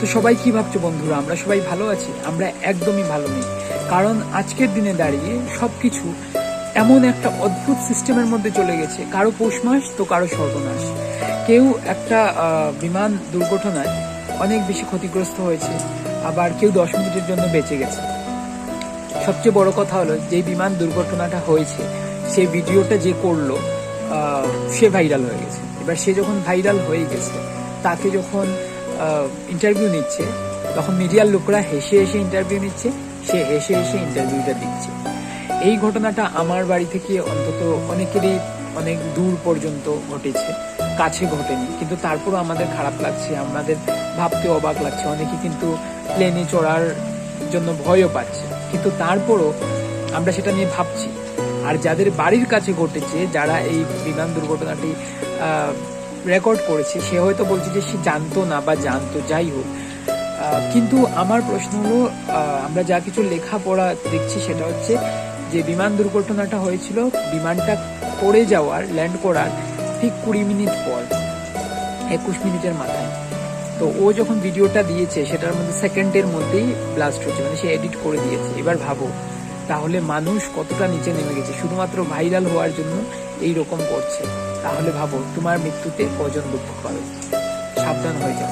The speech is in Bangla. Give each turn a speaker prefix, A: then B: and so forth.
A: তো সবাই কি ভাবছো বন্ধুরা? আমরা সবাই ভালো আছি? আমরা একদমই ভালো নেই। কারণ আজকের দিনে দাঁড়িয়ে সবকিছু এমন একটা অদ্ভুত সিস্টেমের মধ্যে চলে গেছে, কারো পৌষ মাস তো কারো সর্বনাশ। কেউ একটা বিমান দুর্ঘটনায় অনেক বেশি ক্ষতিগ্রস্ত হয়েছে, আবার কেউ 10 মিনিটের জন্য বেঁচে গেছে। সবচেয়ে বড় কথা হলো, যে বিমান দুর্ঘটনাটা হয়েছে সেই ভিডিওটা যে করলো সে ভাইরাল হয়ে গেছে। এবার সে যখন ভাইরাল হয়ে গেছে, তাকে যখন ইন্টারভিউ নিচ্ছে, তখন মিডিয়ার লোকরা হেসে হেসে ইন্টারভিউ নিচ্ছে, সে হেসে হেসে ইন্টারভিউটা দিচ্ছে। এই ঘটনাটা আমার বাড়ি থেকে অন্তত অনেকেরই অনেক দূর পর্যন্ত ঘটেছে, কাছে ঘটেনি, কিন্তু তারপরও আমাদের খারাপ লাগছে, আমাদের ভাবতে অবাক লাগছে। অনেকে কিন্তু প্লেনে চড়ার জন্য ভয়ও পাচ্ছে, কিন্তু তারপরও আমরা সেটা নিয়ে ভাবছি। আর যাদের বাড়ির কাছে ঘটেছে, যারা এই বিমান দুর্ঘটনাটি রেকর্ড করেছে, সে হয়তো বলছে যে সে জানতো না বা জানতো, যাই হোক। কিন্তু আমার প্রশ্ন হলো, আমরা যা কিছু লেখাপড়া দেখছি সেটা হচ্ছে যে বিমান দুর্ঘটনাটা হয়েছিল বিমানটা পড়ে যাওয়ার, ল্যান্ড করার ঠিক 20 মিনিট পর, 21 মিনিটের মাথায়। তো ও যখন ভিডিওটা দিয়েছে সেটার মধ্যে সেকেন্ডের মধ্যেই ব্লাস্ট হচ্ছে, মানে সে এডিট করে দিয়েছে। এবার ভাবো তাহলে মানুষ কতটা নিচে নেমে গেছে শুধুমাত্র ভাইরাল হওয়ার জন্য এই রকম করছে। তাহলে ভাবো তোমার মৃত্যুতে কজন দুঃখ পাবে। সাবধান হয়ে যাও।